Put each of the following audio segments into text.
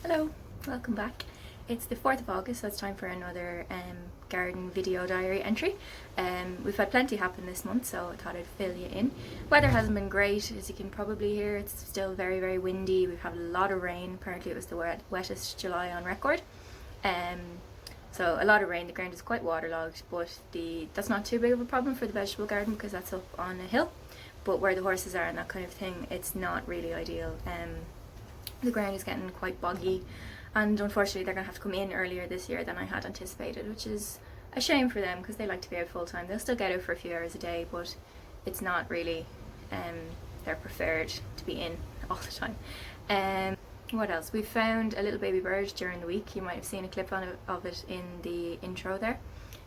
Hello, welcome back. It's the 4th of August, so it's time for another garden video diary entry. We've had plenty happen this month, so I thought I'd fill you in. Weather hasn't been great, as you can probably hear. It's still very, very windy. We've had a lot of rain. Apparently it was the wettest July on record. So a lot of rain. The ground is quite waterlogged, but that's not too big of a problem for the vegetable garden because that's up on a hill. But where the horses are and that kind of thing, it's not really ideal. The ground is getting quite boggy, and unfortunately they're going to have to come in earlier this year than I had anticipated, which is a shame for them because they like to be out full time. They'll still get out for a few hours a day, but it's not really their preferred to be in all the time. What else? We found a little baby bird during the week. You might have seen a clip of it in the intro there.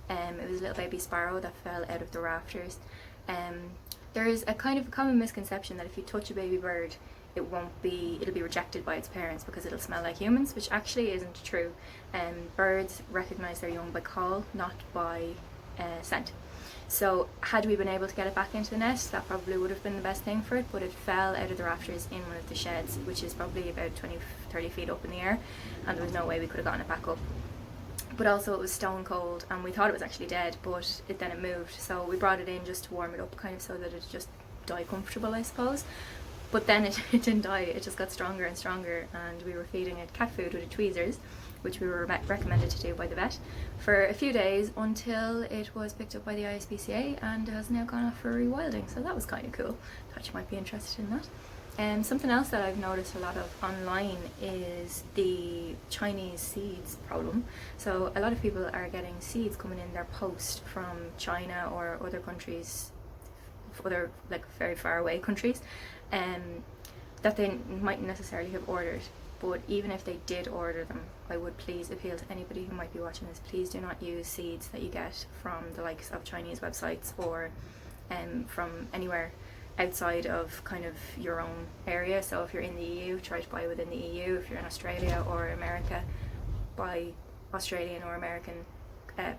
It was a little baby sparrow that fell out of the rafters. There is a kind of common misconception that if you touch a baby bird, it'll be rejected by its parents because it'll smell like humans, which actually isn't true. Birds recognise their young by call, not by scent. So had we been able to get it back into the nest, that probably would have been the best thing for it, but it fell out of the rafters in one of the sheds, which is probably about 20-30 feet up in the air, and there was no way we could have gotten it back up. But also it was stone cold, and we thought it was actually dead, but then it moved, so we brought it in just to warm it up, kind of so that it just die comfortable, I suppose. But then it didn't die, it just got stronger and stronger, and we were feeding it cat food with the tweezers, which we were recommended to do by the vet, for a few days until it was picked up by the ISPCA and has now gone off for rewilding. So that was kind of cool. Thought you might be interested in that. Something else that I've noticed a lot of online is the Chinese seeds problem. So a lot of people are getting seeds coming in their post from China or other countries, other like very far away countries, that they mightn't necessarily have ordered. But even if they did order them, I would please appeal to anybody who might be watching this, please do not use seeds that you get from the likes of Chinese websites or from anywhere outside of kind of your own area. So if you're in the EU, try to buy within the EU. If you're in Australia or America, buy Australian or American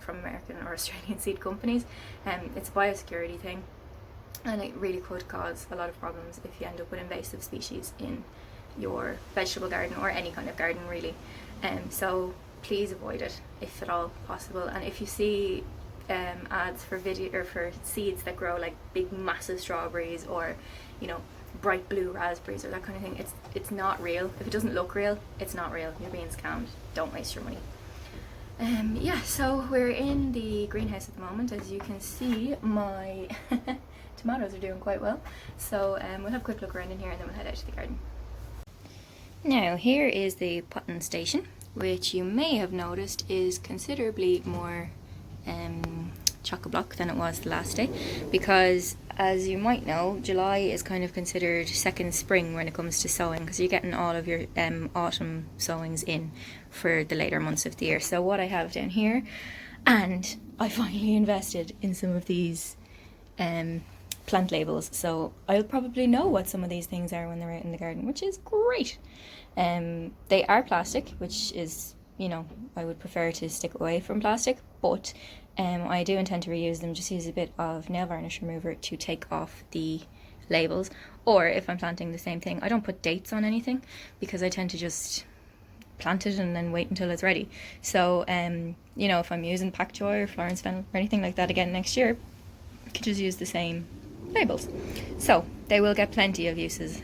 from American or Australian seed companies. It's a biosecurity thing, and it really could cause a lot of problems if you end up with invasive species in your vegetable garden or any kind of garden really. So please avoid it if at all possible. And if you see ads for for seeds that grow like big massive strawberries or, you know, bright blue raspberries or that kind of thing, it's not real. If it doesn't look real, it's not real. You're being scammed. Don't waste your money. Yeah, so we're in the greenhouse at the moment. As you can see, my tomatoes are doing quite well. So we'll have a quick look around in here and then we'll head out to the garden. Now here is the potting station, which you may have noticed is considerably more chock-a-block than it was the last day, because as you might know, July is kind of considered second spring when it comes to sowing, because you're getting all of your autumn sowings in for the later months of the year. So what I have down here, and I finally invested in some of these plant labels, so I'll probably know what some of these things are when they're out in the garden, which is great. They are plastic, which is, you know, I would prefer to stick away from plastic, but I do intend to reuse them. Just use a bit of nail varnish remover to take off the labels, or if I'm planting the same thing, I don't put dates on anything because I tend to just plant it and then wait until it's ready. So you know, if I'm using pak choi or Florence fennel or anything like that again next year, I can just use the same labels, so they will get plenty of uses.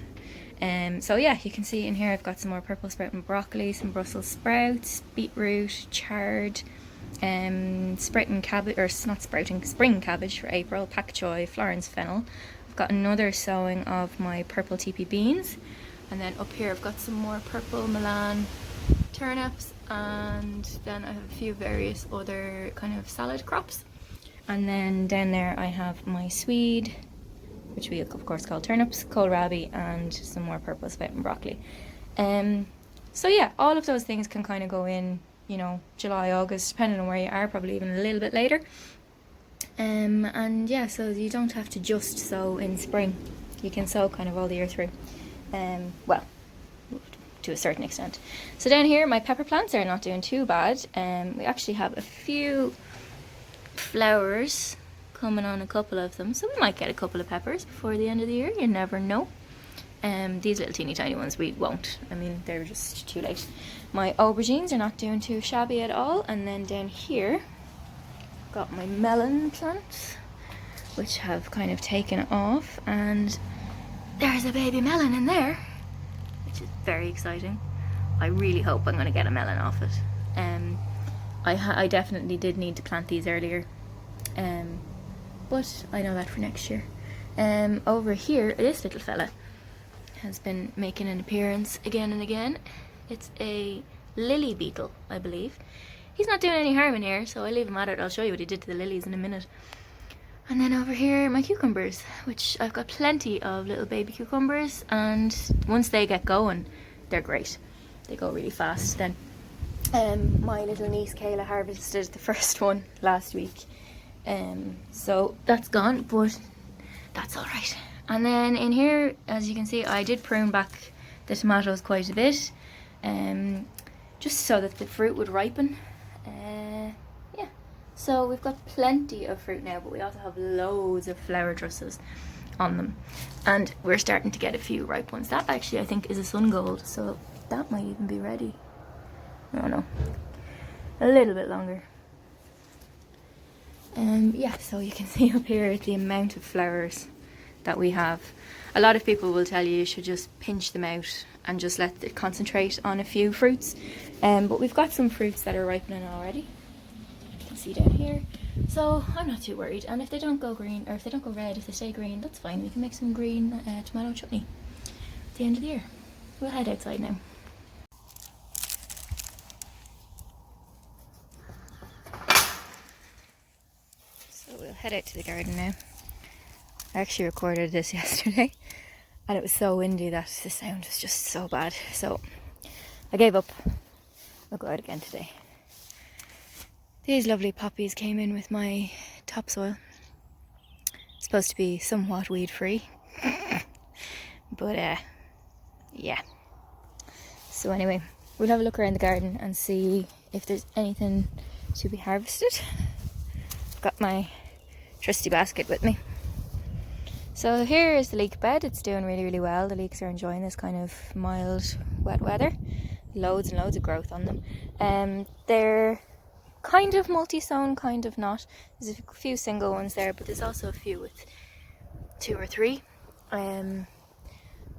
So yeah, you can see in here I've got some more purple sprouting broccoli, some Brussels sprouts, beetroot, chard, sprouting cabbage, or not sprouting, spring cabbage for April, pak choi, Florence fennel. I've got another sowing of my purple TP beans, and then up here I've got some more purple Milan turnips, and then I have a few various other kind of salad crops. And then down there I have my swede, which we of course call turnips, kohlrabi, and some more purple sprouting broccoli. So yeah, all of those things can kind of go in, you know, July, August, depending on where you are, probably even a little bit later. And yeah, so you don't have to just sow in spring. You can sow kind of all the year through. Well, to a certain extent. So down here, my pepper plants are not doing too bad. We actually have a few flowers coming on, a couple of them, so we might get a couple of peppers before the end of the year. You never know. These little teeny tiny ones we won't. I mean, they're just too late. My aubergines are not doing too shabby at all. And then down here, got my melon plants, which have kind of taken off, and there's a baby melon in there, which is very exciting. I really hope I'm going to get a melon off it. I definitely did need to plant these earlier, but I know that for next year. Over here, this little fella has been making an appearance again and again. It's a lily beetle, I believe. He's not doing any harm in here, so I'll leave him at it. I'll show you what he did to the lilies in a minute. And then over here, my cucumbers, which I've got plenty of little baby cucumbers, and once they get going, they're great. They go really fast. Then my little niece Kayla harvested the first one last week, so that's gone, but that's all right. And then in here, as you can see, I did prune back the tomatoes quite a bit, just so that the fruit would ripen. Yeah, so we've got plenty of fruit now, but we also have loads of flower trusses on them, and we're starting to get a few ripe ones. That actually I think is a sun gold, so that might even be ready. I don't know, a little bit longer. Yeah, so you can see up here the amount of flowers that we have. A lot of people will tell you should just pinch them out and just let it concentrate on a few fruits, but we've got some fruits that are ripening already. You can see down here, so I'm not too worried. And if they don't go green, or if they don't go red, if they stay green, that's fine. We can make some green tomato chutney at the end of the year. We'll head outside now. So we'll head out to the garden now. I actually recorded this yesterday, and it was so windy that the sound was just so bad, so I gave up. I'll go out again today. These lovely poppies came in with my topsoil. It's supposed to be somewhat weed free, but yeah. So anyway, we'll have a look around the garden and see if there's anything to be harvested. I've got my trusty basket with me. So here is the leek bed. It's doing really, really well. The leeks are enjoying this kind of mild, wet weather. Loads and loads of growth on them. They're kind of multi-sown, kind of not. There's a few single ones there, but there's also a few with 2 or 3,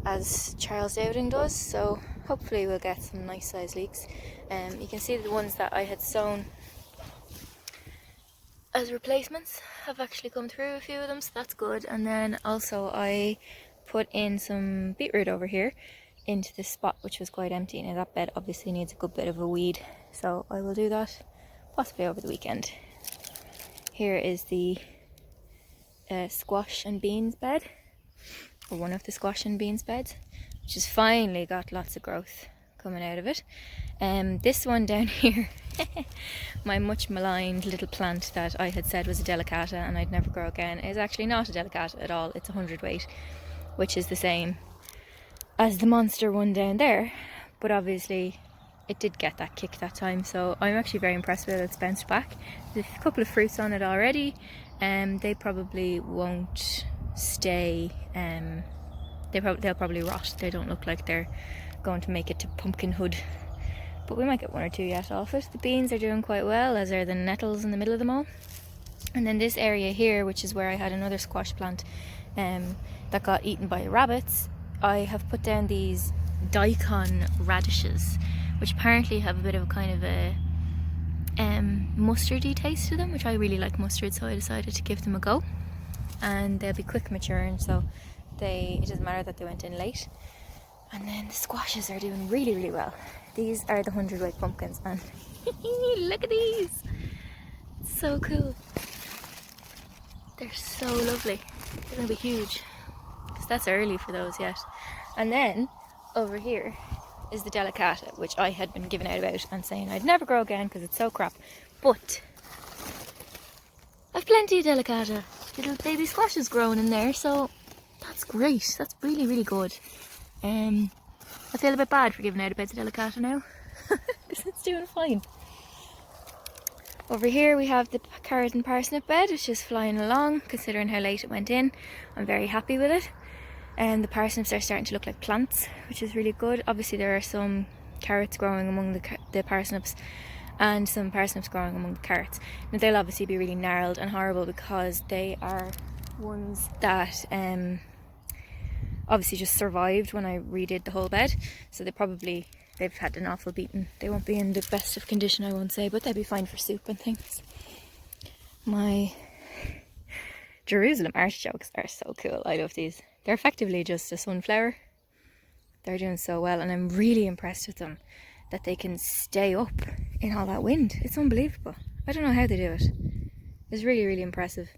as Charles Dowding does. So hopefully we'll get some nice sized leeks. You can see the ones that I had sown as replacements have actually come through, a few of them, so that's good. And then also I put in some beetroot over here into this spot which was quite empty. Now that bed obviously needs a good bit of a weed, so I will do that possibly over the weekend. Here is the squash and beans bed, or one of the squash and beans beds, which has finally got lots of growth coming out of it. This one down here, my much maligned little plant that I had said was a delicata and I'd never grow again, is actually not a delicata at all. It's 100 weight, which is the same as the monster one down there, but obviously it did get that kick that time, so I'm actually very impressed with it. It's bounced back. There's a couple of fruits on it already, and they probably won't stay, they'll probably rot. They don't look like they're going to make it to pumpkinhood, but we might get one or two yet off it. The beans are doing quite well, as are the nettles in the middle of them all. And then this area here, which is where I had another squash plant that got eaten by rabbits, I have put down these daikon radishes, which apparently have a bit of a kind of a mustardy taste to them, which I really like mustard, so I decided to give them a go. And they'll be quick maturing, so it doesn't matter that they went in late. And then the squashes are doing really, really well. These are the 100-weight pumpkins, and look at these! So cool. They're so lovely. They're gonna be huge, because that's early for those yet. And then over here is the delicata, which I had been giving out about and saying I'd never grow again because it's so crap. But I've plenty of delicata. Little baby squashes growing in there, so that's great. That's really, really good. I feel a bit bad for giving out about the delicata now, because it's doing fine. Over here we have the carrot and parsnip bed, which is flying along, considering how late it went in. I'm very happy with it. And the parsnips are starting to look like plants, which is really good. Obviously there are some carrots growing among the parsnips, and some parsnips growing among the carrots. Now they'll obviously be really gnarled and horrible, because they are ones that obviously just survived when I redid the whole bed. So they've had an awful beating. They won't be in the best of condition, I won't say, but they'll be fine for soup and things. My Jerusalem artichokes are so cool. I love these. They're effectively just a sunflower. They're doing so well, and I'm really impressed with them, that they can stay up in all that wind. It's unbelievable. I don't know how they do it. It's really, really impressive.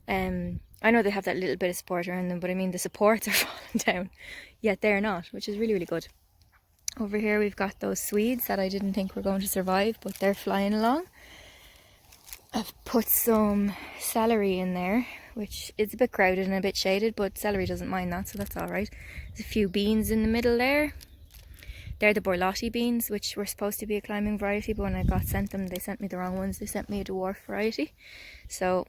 I know they have that little bit of support around them, but I mean the supports are falling down, yet they're not, which is really, really good. Over here we've got those Swedes that I didn't think were going to survive, but they're flying along. I've put some celery in there, which is a bit crowded and a bit shaded, but celery doesn't mind that, so that's alright. There's a few beans in the middle there. They're the Borlotti beans, which were supposed to be a climbing variety, but when I got sent them, they sent me the wrong ones. They sent me a dwarf variety, so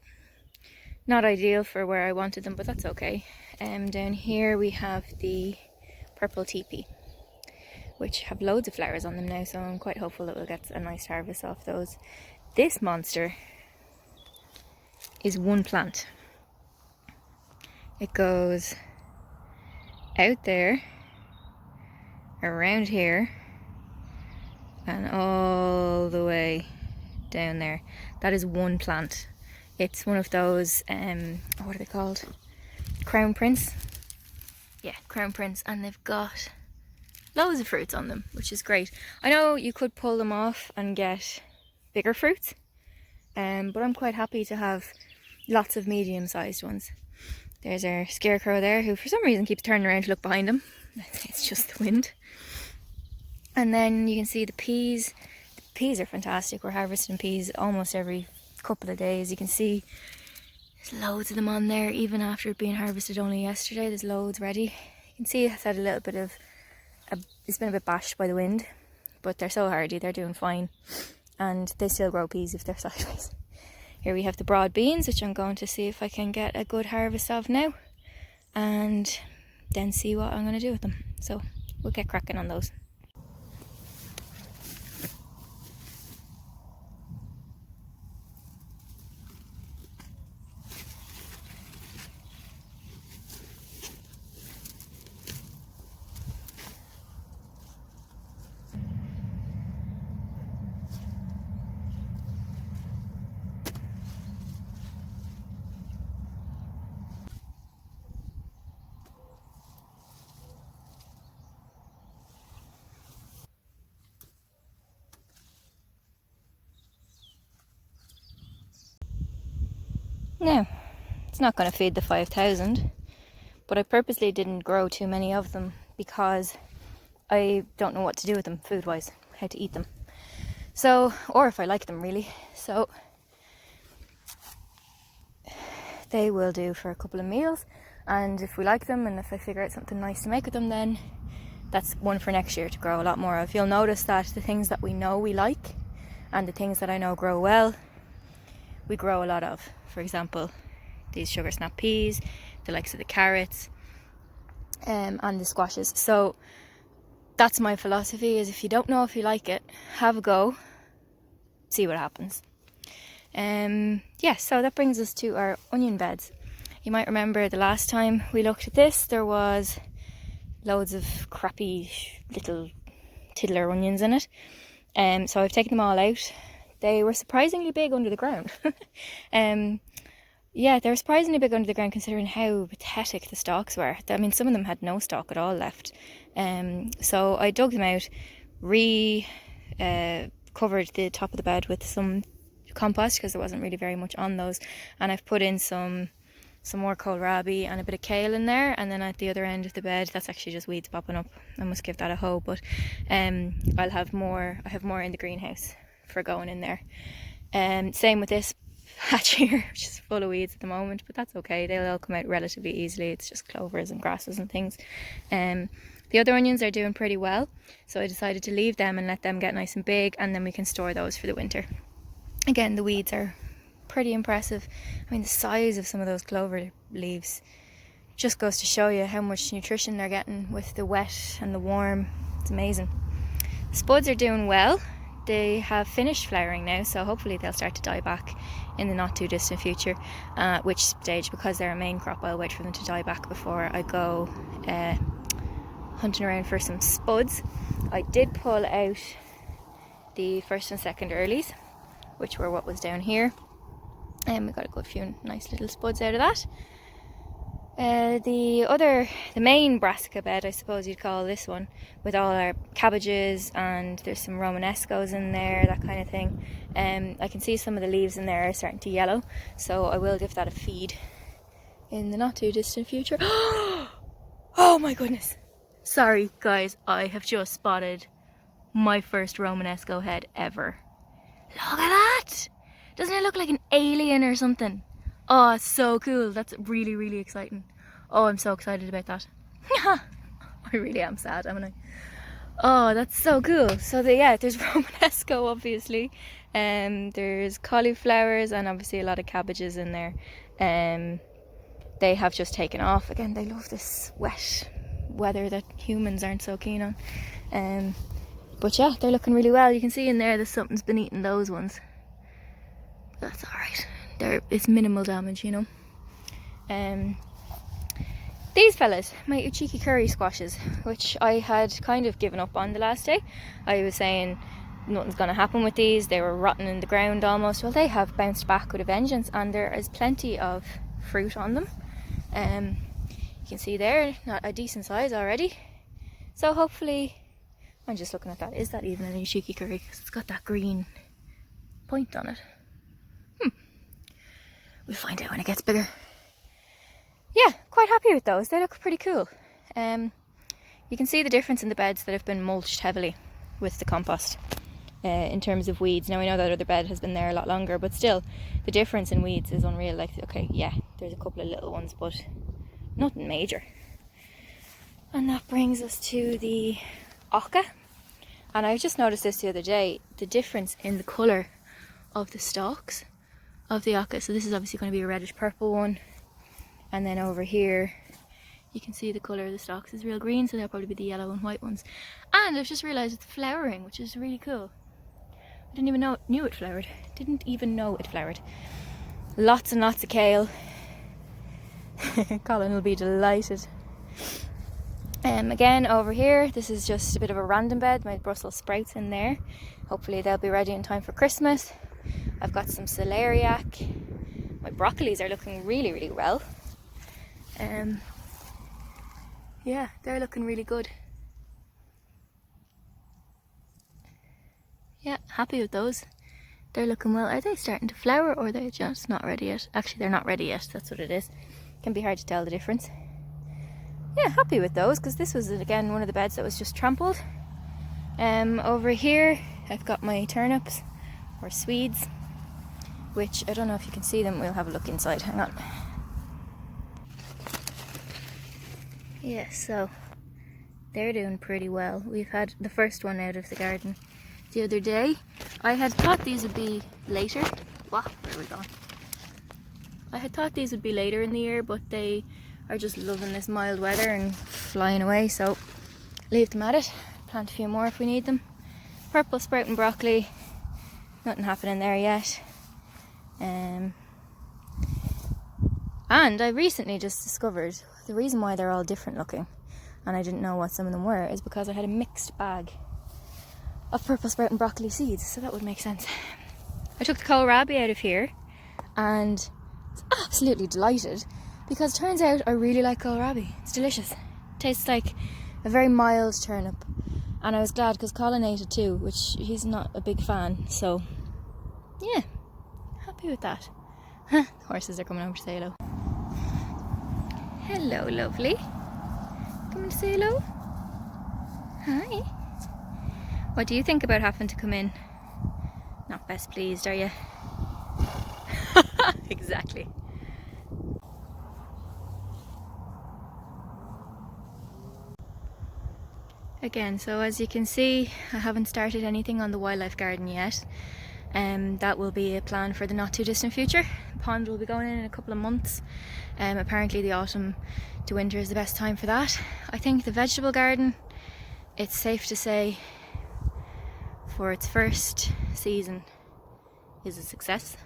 not ideal for where I wanted them, but that's okay. Down here we have the purple teepee, which have loads of flowers on them now, so I'm quite hopeful that we'll get a nice harvest off those. This monster is one plant. It goes out there, around here, and all the way down there. That is one plant. It's one of those, what are they called? Crown Prince? Yeah, Crown Prince, and they've got loads of fruits on them, which is great. I know you could pull them off and get bigger fruits, but I'm quite happy to have lots of medium-sized ones. There's our scarecrow there, who for some reason keeps turning around to look behind him. It's just the wind. And then you can see the peas. The peas are fantastic. We're harvesting peas almost every couple of days. You can see there's loads of them on there, even after being harvested only yesterday. There's loads ready. You can see it's had a little bit of it's been a bit bashed by the wind, but they're so hardy, they're doing fine, and they still grow peas if they're sideways. Here we have the broad beans, which I'm going to see if I can get a good harvest of now, and then see what I'm going to do with them. So we'll get cracking on those. Now, it's not going to feed the 5,000, but I purposely didn't grow too many of them because I don't know what to do with them food-wise, how to eat them. So, or if I like them really. So, they will do for a couple of meals, and if we like them and if I figure out something nice to make with them, then that's one for next year to grow a lot more of. You'll notice that the things that we know we like and the things that I know grow well, we grow a lot of. For example, these sugar snap peas, the likes of the carrots, and the squashes. So that's my philosophy, is if you don't know if you like it, have a go, see what happens. Yeah, so that brings us to our onion beds. You might remember the last time we looked at this, there was loads of crappy little tiddler onions in it. So I've taken them all out. They were surprisingly big under the ground. Yeah, they were surprisingly big under the ground considering how pathetic the stalks were. I mean, some of them had no stalk at all left. So I dug them out, covered the top of the bed with some compost because there wasn't really very much on those, and I've put in some more kohlrabi and a bit of kale in there, and then at the other end of the bed, that's actually just weeds popping up. I must give that a hoe, but I have more in the greenhouse for going in there. Same with this patch here, which is full of weeds at the moment, but that's okay, they'll all come out relatively easily. It's just clovers and grasses and things. The other onions are doing pretty well, so I decided to leave them and let them get nice and big, and then we can store those for the winter. Again, the weeds are pretty impressive. I mean, the size of some of those clover leaves just goes to show you how much nutrition they're getting with the wet and the warm. It's amazing. The spuds are doing well. They have finished flowering now, so hopefully they'll start to die back in the not too distant future, at which stage, because they're a main crop, I'll wait for them to die back before I go hunting around for some spuds. I did pull out the first and second earlies, which were what was down here, and we got a good few nice little spuds out of that. The main brassica bed, I suppose you'd call this one, with all our cabbages, and there's some Romanescos in there, that kind of thing. I can see some of the leaves in there are starting to yellow, so I will give that a feed in the not too distant future. Oh my goodness! Sorry guys, I have just spotted my first Romanesco head ever. Look at that! Doesn't it look like an alien or something? Oh, it's so cool. That's really, really exciting. Oh, I'm so excited about that. I really am sad, am I? Oh, that's so cool. So there's Romanesco, obviously. There's cauliflowers and obviously a lot of cabbages in there. They have just taken off. Again, they love this wet weather that humans aren't so keen on. But yeah, they're looking really well. You can see in there that something's been eating those ones. That's alright. It's minimal damage, you know. These fellas, my uchiki curry squashes, which I had kind of given up on the last day. I was saying nothing's going to happen with these. They were rotten in the ground almost. Well, they have bounced back with a vengeance, and there is plenty of fruit on them. You can see there, not a decent size already. So hopefully, I'm just looking at that. Is that even an uchiki curry? Because it's got that green point on it. We'll find out when it gets bigger. Yeah, quite happy with those. They look pretty cool. You can see the difference in the beds that have been mulched heavily with the compost in terms of weeds. Now I know that other bed has been there a lot longer, but still the difference in weeds is unreal. Like, okay, yeah, there's a couple of little ones, but nothing major. And that brings us to the oca. And I just noticed this the other day, the difference in the colour of the stalks of the oca. So this is obviously going to be a reddish purple one, and then over here you can see the colour of the stalks is real green, so they'll probably be the yellow and white ones. And I've just realised it's flowering, which is really cool. I didn't even know it flowered. Didn't even know it flowered. Lots and lots of kale. Colin will be delighted. Again over here, this is just a bit of a random bed. My Brussels sprouts in there. Hopefully they'll be ready in time for Christmas. I've got some celeriac. My broccolis are looking really, really well. Yeah, they're looking really good. Yeah, happy with those. They're looking well. Are they starting to flower, or are they just not ready yet? Actually, they're not ready yet. That's what it is. Can be hard to tell the difference. Yeah, happy with those, because this was again one of the beds that was just trampled. Over here I've got my turnips, or Swedes, which I don't know if you can see them. We'll have a look inside. Hang on. Yeah, so they're doing pretty well. We've had the first one out of the garden the other day. I had thought these would be later. Wow, where are we going? I had thought these would be later in the year, but they are just loving this mild weather and flying away, so leave them at it. Plant a few more if we need them. Purple sprouting broccoli, nothing happening there yet. And I recently just discovered the reason why they're all different looking, and I didn't know what some of them were, is because I had a mixed bag of purple sprouting broccoli seeds, so that would make sense. I took the kohlrabi out of here and was absolutely delighted, because it turns out I really like kohlrabi. It's delicious. It tastes like a very mild turnip, and I was glad because Colin ate it too, which he's not a big fan, so yeah, happy with that. The horses are coming over to say hello. Hello, lovely. Coming to say hello? Hi. What do you think about having to come in? Not best pleased, are you? Exactly. Again, so as you can see, I haven't started anything on the wildlife garden yet. That will be a plan for the not too distant future. The pond will be going in a couple of months. Apparently the autumn to winter is the best time for that. I think the vegetable garden, it's safe to say, for its first season, is a success.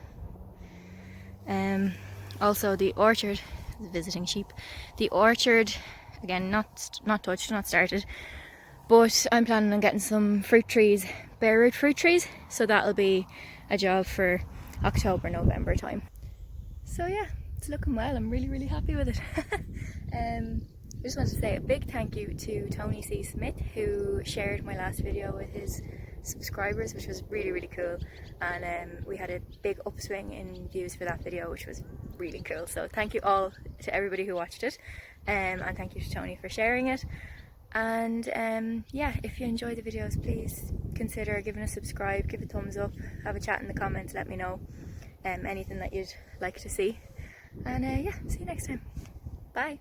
Also the orchard, visiting sheep, the orchard, again, not touched, not started, but I'm planning on getting some fruit trees, bare root fruit trees, so that'll be a job for October, November time. So yeah, it's looking well. I'm really happy with it. I just wanted to say a big thank you to Tony C. Smith, who shared my last video with his subscribers, which was really cool, and we had a big upswing in views for that video, which was really cool. So thank you all to everybody who watched it, and thank you to Tony for sharing it. And yeah, if you enjoy the videos, please consider giving a subscribe, give a thumbs up, have a chat in the comments, let me know anything that you'd like to see, and yeah, see you next time. Bye.